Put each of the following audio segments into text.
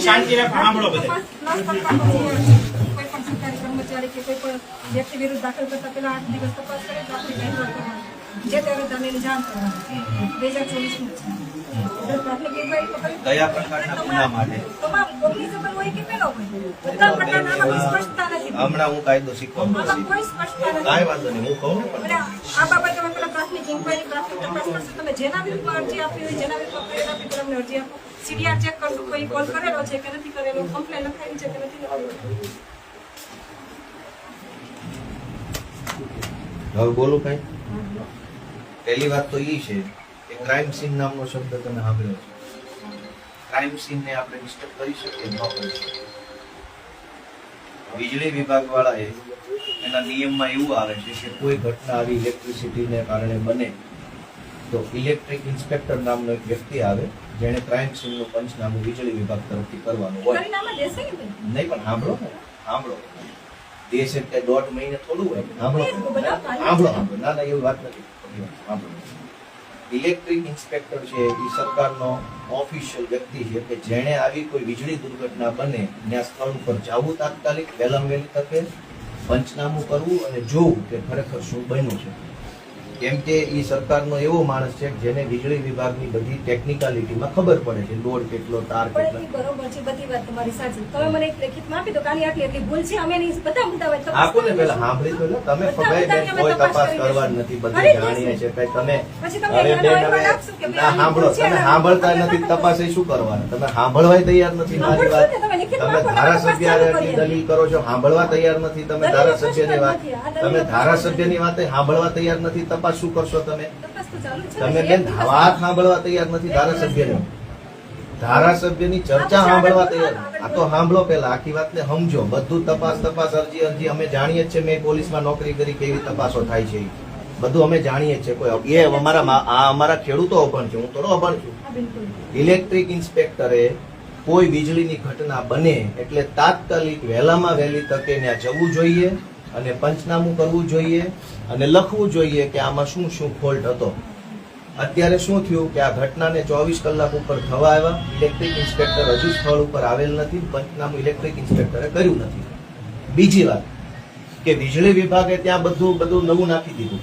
શાંતિ રાખો, સાંભળો બધા. કોઈ પણ સરકારી કર્મચારી કે કોઈ પણ વ્યક્તિ વિરુદ્ધ દાખલ કરતા પહેલા 8 દિવસ તપાસ કરે તો આપણે જાહેરાત કરવાની, જે તે વિરુદ્ધ જાણ કરવાની. 2024 નું છે પ્રાથમિક ઇન્ક્વાયરી તો કરી કયા પ્રકારના ગુના માટે તમામ કોગ્નિઝેબલ હોય કે પેલો હોય બધા પ્રકારના આમાં સ્પષ્ટતા નથી. હમણાં હું કાયદો શીખવાનું આમાં કોઈ સ્પષ્ટતા નથી. કાંઈ વાંધો નહીં, હું કહું ને પણ અને આ બાબતે અમે પેલા પ્રાથમિક ઇન્ક્વાયરી પ્રાથમિક તપાસ કરશું. તમે જેના વિરુદ્ધમાં અરજી આપી હોય, જેના વિરુદ્ધમાં ફરિયાદ આપી તો અમને અરજી આપો. સીડીઆર ચેક કરશું, કોઈ કોલ કરેલો છે કે નથી કરેલો, કમ્પ્લેન લખાવી છે કે નથી લખાવી. હવે બોલું કઈ? પહેલી વાત તો એ છે કે ક્રાઇમ સીન નામનો શબ્દ તમે સાંભળ્યો છે. ક્રાઇમ સીન ને આપણે ડિસ્ટર્બ કરી શકીએ, ન કરી શકીએ. વીજળી વિભાગ વાળાએ એના નિયમમાં એવું આવે છે કે કોઈ ઘટના આવી ઇલેક્ટ્રિસિટીને કારણે બને તો ઇલેક્ટ્રિક ઇન્સ્પેક્ટર નામનો એક વ્યક્તિ આવે જેને ક્રાઇમ સીનનું પંચનામું વીજળી વિભાગ તરફથી કરવાનું હોય. પરિણામ દેશે કે નહીં? નહીં પણ સાંભળો ને, સાંભળો. દેશે કે 1.5 મહિને થોડું હોય. સાંભળો. ના એવી વાત નથી. સાંભળો. ઇલેક્ટ્રિક ઇન્સ્પેક્ટર છે એ સરકારનો ઓફિશિયલ વ્યક્તિ છે કે જેણે આવી કોઈ વીજળી દુર્ઘટના બને ત્યાં સ્થળ ઉપર જવું, તાત્કાલિક વહેલામાં વહેલી તકે પંચનામું કરવું અને જોવું કે ખરેખર શું બન્યું છે. કેમ કે એ સરકારનો એવો માણસ છે જેને વીજળી વિભાગની બધી ટેકનિકાલિટીમાં ખબર પડે છે, લોડ કેટલો, તાર કેટલો. બરોબર છે, બધી વાત તમારી સાચી. તમે મને એક લેખિતમાં આપી દો કે આની એટલી ભૂલ છે, અમે એની બધા મુદ્દા હોય આપો ને પેલા સાંભળી તો લો. તમે કોઈ તપાસ કરવા નથી, બધું જાણીએ છે. કઈ તમે હવે બેન હવે ના સાંભળો, તમે સાંભળતા નથી, તપાસ એ શું કરવાના? તમે સાંભળવા તૈયાર નથી મારી વાત. તમે ધારાસભ્યની દલીલ કરો છો, સાંભળવા તૈયાર નથી. તમે ધારાસભ્યની વાત, તમે ધારાસભ્યની વાત સાંભળવા તૈયાર નથી. તપાસ શું કરશો તમે? તમે બેન વાત સાંભળવા તૈયાર નથી. ધારાસભ્યની ચર્ચા સાંભળવા તૈયાર. આ તો સાંભળો પેલા, આખી વાતને સમજો. બધું તપાસ અરજી અમે જાણીએ જ છે. મેં પોલીસમાં નોકરી કરી, કેવી તપાસો થાય છે બધું અમે જાણીએ જ છે. કોઈ એ અમારા ખેડૂતો અભણ છે, હું થોડો અભણ છું. ઇલેક્ટ્રિક ઇન્સ્પેક્ટરે કોઈ વીજળીની ઘટના બને એટલે તાત્કાલિક વહેલામાં વહેલી તકે ત્યાં જવું જોઈએ અને પંચનામું કરવું જોઈએ અને લખવું જોઈએ કે આમાં શું શું ફોલ્ટ હતો. અત્યારે શું થયું કે આ ઘટનાને 24 કલાક ઉપર થવા આવ્યા, ઇલેક્ટ્રિક ઇન્સ્પેક્ટર હજુ સ્થળ ઉપર આવેલ નથી, પંચનામું ઇલેક્ટ્રિક ઇન્સ્પેક્ટરે કર્યું નથી. બીજી વાત કે વીજળી વિભાગે ત્યાં બધું નવું નાખી દીધું.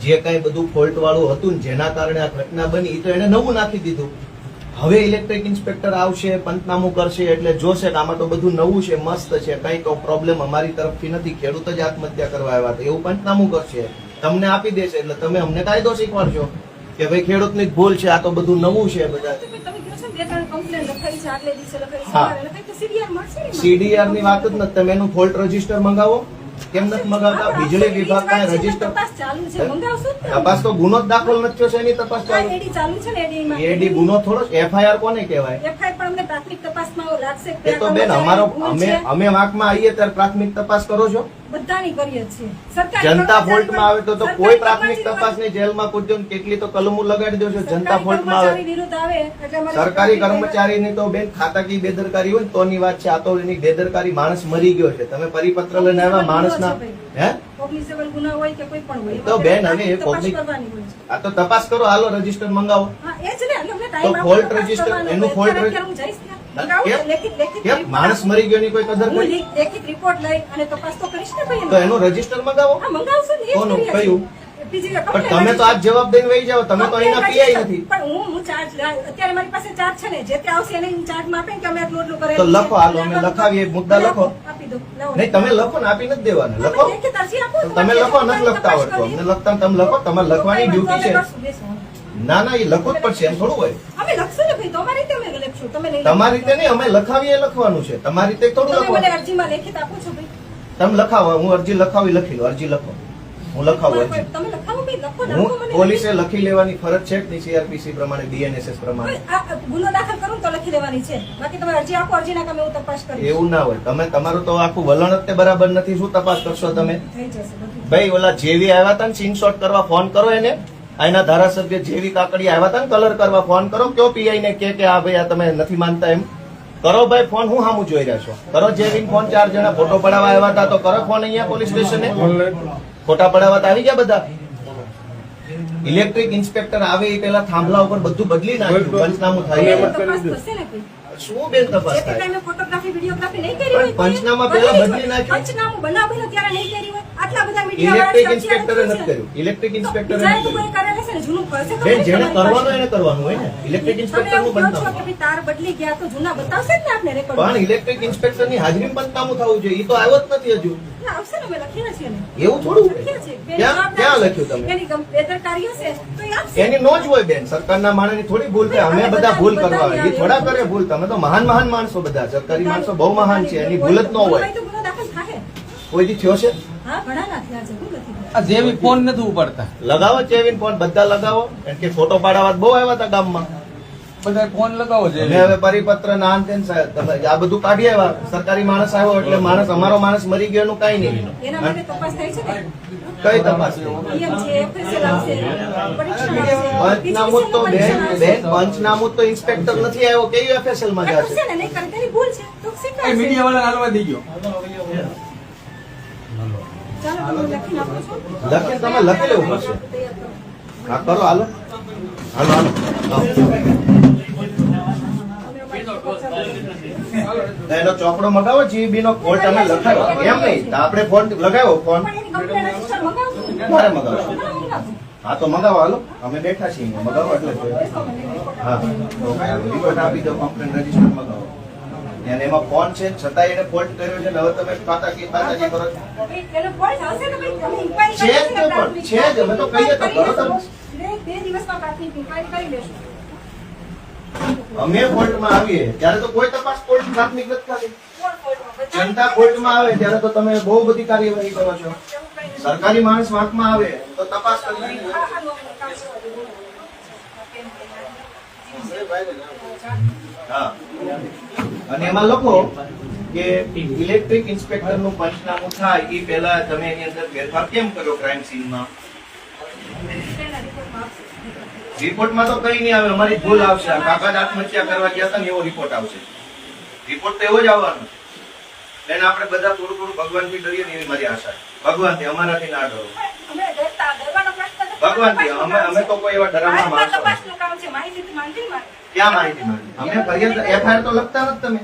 જે કઈ બધું ફોલ્ટ વાળું હતું ને જેના કારણે આ ઘટના બની એ તો એને નવું નાખી દીધું. હવે ઇલેક્ટ્રિક ઇન્સ્પેક્ટર આવશે, પંચનામું કરશે એટલે જોશે કે આમાં તો બધું નવું છે, મસ્ત છે, કઈ પ્રોબ્લેમ અમારી તરફથી નથી, ખેડૂત જ આત્મહત્યા કરવા આવ્યા હતા એવું પંચનામું કરશે, તમને આપી દેશે. એટલે તમે અમને કાયદો શીખવાડશો કે ભાઈ ખેડૂતની ભૂલ છે, આ તો બધું નવું છે. બધા સીડીઆર ની વાત જ નથી. તમે એનું ફોલ્ટ રજીસ્ટર મંગાવો. કેમ નથી મંગાવતા? વીજળી વિભાગ પાસે રજીસ્ટર તપાસ તો ગુનો જ દાખલ નથી થયો છે, એની તપાસ ચાલુ છે. એડી ગુનો થોડો, એફઆઈઆર કોને કહેવાય? એ તો બેન અમે વાંકમાં આવીએ ત્યારે પ્રાથમિક તપાસ કરો છો. બધાની કરીએ છીએ. જનતા ફોલ્ટમાં આવે તો કોઈ પ્રાથમિક તપાસ ની જેલમાં પૂરજો, કેટલી તો કલમો લગાડી દો છો. જનતા ફોલ્ટમાં આવે સરકારી કર્મચારીની તો બેન ખાતાકીય બેદરકારી હોય તો ની વાત છે. આ તો એની બેદરકારી, માણસ મરી ગયો છે, તમે પરિપત્ર લઈને આવ્યા માણસના હે કોગ્નિઝેબલ ગુના હોય કે કોઈ પણ હોય તો બેન હવે એ કોગ્નિ આ તો તપાસ કરો. હાલો રજીસ્ટર મંગાવો. તો ફોલ્ટ રજીસ્ટર, એનું ફોલ્ટ માણસ મરી ગયો ની કોઈ કદર નથી. લેખિત રિપોર્ટ લઈ અને તપાસ તો કરીશ ને ભાઈ. તો એનું રજીસ્ટર મંગાવો. કોનું કયું? પણ તમે તો આજ જવાબ દઈને વહી જાવ. તમે તો અહીંના પીઆઈ નથી. પણ હું ચાર્જ અત્યારે મારી પાસે ચાર્જ છે ને, જે તે આવશે એને ચાર્જ માં આપે કે અમે આટલું એટલું કરે તો લખો. હાલો અમે લખાવીએ, મુદ્દા લખો. આપી દો. નહીં તમે લખો ને, આપી નથી દેવાના. લખો તમે લખો. નથી લખતા આવડતું અમને. લખતા તમે લખો. તમારે લખવાની ડ્યુટી છે. ના એ લખવું જ પડશે, એમ થોડું હોય. અમે લખશું ને ભાઈ, તમારી રીતે અમે લખશું. તમે તમારી રીતે નહીં, અમે લખાવીએ લખવાનું છે. તમારી રીતે થોડું લખવાનું. મને અરજીમાં લેખિત આપો છો ભાઈ? તમે લખાવો. હું અરજી લખાવી લખી લો. અરજી લખો. હું લખાવું અરજી. તમે લખાવો ભાઈ, લખો. હું પોલીસે લખી લેવાની ફરજ છે કે સીઆરપીસી પ્રમાણે, બીએનએસએસ પ્રમાણે ગુનો દાખલ કરું તો લખી લેવાની છે. બાકી તમે અરજી આપો, અરજીના કામે હું તપાસ કરીશ. એવું ના હોય. તમે તમારું તો આખું વલણ જ તે બરાબર નથી. શું તપાસ કરશો તમે? થઈ જશે બધું. ભાઈ ઓલા જેવી આવ્યા હતા ને સ્ક્રીનશોટ કરવા, ફોન કરો એને. આના ધારાસભ્ય જેવી કાકડી આવ્યા હતા ને કલર કરવા, ફોન કરો. કયો પીઆઈ ને કે આ ભાઈ આ તમે નથી માનતા એમ કરો. ભાઈ ફોન હું સામું જોઈ રહ્યા છો? કરો જેવી ફોન. 4 જણા ફોટો પડાવવા આવ્યા હતા તો કરો ફોન અહીંયા પોલીસ સ્ટેશને. ફોટા પડાવવા તો આવી ગયા બધા. ઇલેક્ટ્રિક ઇન્સ્પેક્ટર આવે એ પેલા થાંભલા ઉપર બધું બદલી નાખ્યું. પંચનામું થાય શું બેન તપાસ જે તે થાય ટાઈમે ફોટોગ્રાફી વિડીયોગ્રાફી નહીં કરી હોય પણ પંચનામા પહેલા બદલી નાખ્યું. પંચનામું બનાવ્યું ત્યારે નહીં કરી હોય આટલા બધા મીડિયા ઇલેક્ટ્રિક ઇન્સ્પેક્ટરે નથી કર્યું. ઇલેક્ટ્રિક ઇન્સ્પેક્ટરે બીજાએ નથી તો કોઈ કર્યું. કરેલું છે ને જૂનું કરશે તો બેન ખરી જેને તમારી કરવાનું પાસે. એને કરવાનું હોય ને. ઇલેક્ટ્રિક તમે ઇન્સ્પેક્ટર એવું નું કહો છો કે બનતા ભાઈ તાર બદલી ગયા તો જૂના બતાવશે જ ને આપણે રેકોર્ડ પણ ઇલેક્ટ્રિક ઇન્સ્પેક્ટર ની હાજરી પંચનામું થવું જોઈએ. ઈ તો આવ્યો જ નથી હજુ. આવશે ને મેં લખેલા છે ને એવું થોડું લખ્યા છે બેન, ક્યાં ક્યાં લખ્યું તમે? એની બેદરકારી હશે તો એ આપશે એની નો જ હોય બેન. સરકારના માણસની થોડી ભૂલ થાય. અમે બધા ભૂલ કરવા એ થોડા કરે ભૂલ. તમે તો મહાન મહાન માણસો બધા. સરકારી માણસો બહુ મહાન છે. એની ભૂલ જ ન હોય. તો ગુનો દાખલ થાય કોઈ દી થયો છે? હા ઘણા ના થયા છે હું નથી થયા. આ જેવી ફોન નથી ઉપાડતા, લગાવો ચેવિન ફોન બધા લગાવો. કારણ કે ફોટો પાડાવા બહુ આવ્યા હતા ગામમાં. બધા ફોન લગાવો છે. અમે હવે પરિપત્ર ના અંતે સાહેબ તમે આ બધું કાઢી આવ્યા. સરકારી માણસ આવ્યો એટલે માણસ અમારો માણસ મરી ગયો એનું કઈ નહીં. એના માટે તપાસ થાય છે ને કઈ તપાસ પીએમ છે FSL આવશે પરીક્ષણ આવશે પંચનામું તો બેન પંચનામું તો ઇન્સ્પેક્ટર નથી આવ્યો. કેવી FSL માં જશે? કરશે ને નહીં કરે તેની ભૂલ છે તો એ સ્વીકારશે. મીડિયા વાળા હાલવા દઈ ગયો. ચાલો તમે લખીને આપો છો લખીને તમે લખી લેવું પડશે. તૈયાર કરો. હા કરો હાલો હાલો હાલો એનો ચોપડો મગાવો જીબી નો ફોલ્ટ અમે લખાવ્યો એમ નહીં તો આપણે ફોન લગાવ્યો ફોન પણ એની કમ્પ્લેન રજીસ્ટર મંગાવજો મારે મગાવશો મંગાવજો. હા તો મગાવો હાલો અમે બેઠા છીએ મગાવો એટલે હા તો રિપોર્ટ આપી દો કમ્પ્લેન રજીસ્ટર મગાવો અને એમાં ફોન છે છતાંય એને ફોલ્ટ કર્યો છે ને હવે તમે પાતાજી કરો છો એનો ફોલ્ટ હશે ને ભાઈ તમે ઇન્ક્વાયરી છે જ તો પણ, છે જ. અમે તો કહીએ તો કરો તમે. બે દિવસમાં પ્રાથમિક ઇન્ક્વાયરી કરી લેશું અમે ફોલ્ટમાં આવીએ ત્યારે તો કોઈ તપાસ ફોલ્ટ પ્રાથમિક નથી થતી. કોણ ફોલ્ટમાં જનતા ફોલ્ટમાં આવે ત્યારે તો તમે બહુ બધી કાર્યવાહી કરો છો. સરકારી માણસ વાંકમાં આવે તો તપાસ કરવી. હા અને એમાં લખો કે ઇલેક્ટ્રિક ઇન્સ્પેક્ટર નું પંચનામું થાય એ પહેલા તમે એની અંદર ફેરફાર કેમ કર્યો ક્રાઇમ સીનમાં? રિપોર્ટમાં તો કઈ નહીં આવે. અમારી ભૂલ આવશે. આ કાકા જ આત્મહત્યા કરવા ગયા હતા ને એવો રિપોર્ટ આવશે. રિપોર્ટ તો એવો જ આવવાનો છે. બેન આપણે બધા થોડું થોડું ભગવાનથી ડરીએ ને એવી મારી આશા છે. ભગવાનથી અમારાથી ના ડરો. ભગવાનથી અમે તો કોઈ એવા ડરાવના માણસો નથી. તપાસનું કામ છે માહિતી માંગી મારે ક્યાં માહિતી માંગી? અમે ફરિયાદ FIR તો લખતા નથી તમે.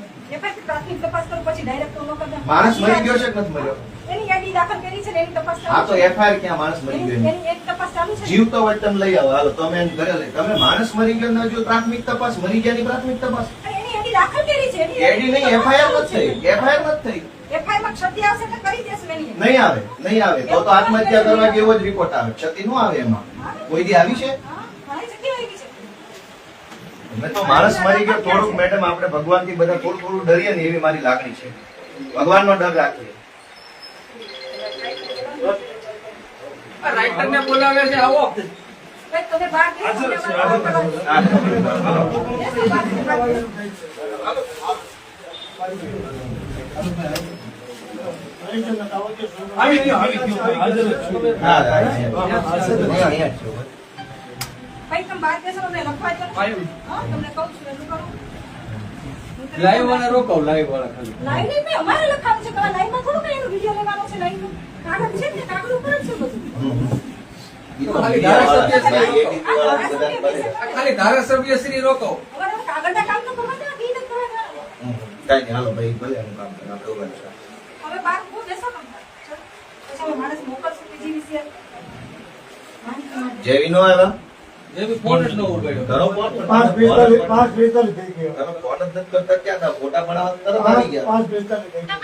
પ્રાથમિક તપાસ કરો પછી ડાયરેક્ટ ન કરતા માણસ મરી ગયો છે કે નથી મર્યો? એની યાદી દાખલ કરી છે ને એની તપાસ ચાલુ હા તો છે. FIR ક્યાં માણસ મરી ગયો એની? એની એક તપાસ ચાલુ છે જીવતો વર્તન લઈ આવો હાલો તમે એને ઘરે લઈ. તમે માણસ મરી ગયો ના જો પ્રાથમિક તપાસ મરી ગયાની પ્રાથમિક તપાસ અને એની યાદી દાખલ કરી છે એડી નહીં FIR નથી થઈ. FIR નથી થઈ. FIR માં ક્ષતિ આવશે એટલે કરી દેશું એની નહીં આવે નહીં આવે તો આત્મહત્યા કરવા જેવો જ રિપોર્ટ આવે. ક્ષતિ નો આવે એમાં. કોઈ દી આવી છે? હા ઘણી જગ્યાએ આવી છે અમે તો માણસ મરી ગયો થોડુંક મેડમ આપણે ભગવાનથી બધા થોડું થોડું ડરીએ ને એવી મારી લાગણી છે. ભગવાનનો ડર રાખીએ. રાઇટર ને બોલાવે છે, આવો. ભાઈ તમે બહાર બેસો, તમે બહાર બેસો. હા. બેસો, બહાર બેસો. આવી ગયો, આવી ગયો. હાજર જ છું. હા, અહીંયા જ છું. ભાઈ તમે બહાર બેસો, તમને લખવા દો. આવ્યું. હા, તમને કહું છું એટલું કરો. લાઈવ વાળા રોકાવ, લાઈવ વાળા ખાલી. લાઈવ નહીં, મેં અમારે લખાવું છે કે આ લાઈવમાં થોડું કઈ એનો વિડીયો લેવાનો છે લાઈવનો. કાગળ છે ને કાગળ ઉપર જ છે બધું. ખાલી ધારાસભ્ય શ્રી આ ધારાસભ્ય બધા આ ખાલી ધારાસભ્ય શ્રી રોકાવ. અમારે હવે કાગળના કામ તો કરવા દે, ઈ નથી કરવાના. કાંઈ નહીં, હાલો ભાઈ ભલે એનું કામ કરે આપણે ઉભા છે. હવે બહાર ઊભો બેસો તમે. ચલો. પછી અમે માણસ મોકલશું બીજી વિશે. જેવી નો આવ્યા જેવી ફોન જ ન ઉપાડ્યો. કરો ફોન. 5:45 થઈ ગયો. તમે ફોન જ નથી કરતા ક્યાં હતા? ફોટા બનાવવા તરત આવી ગયા. 5:45 થઈ ગયો.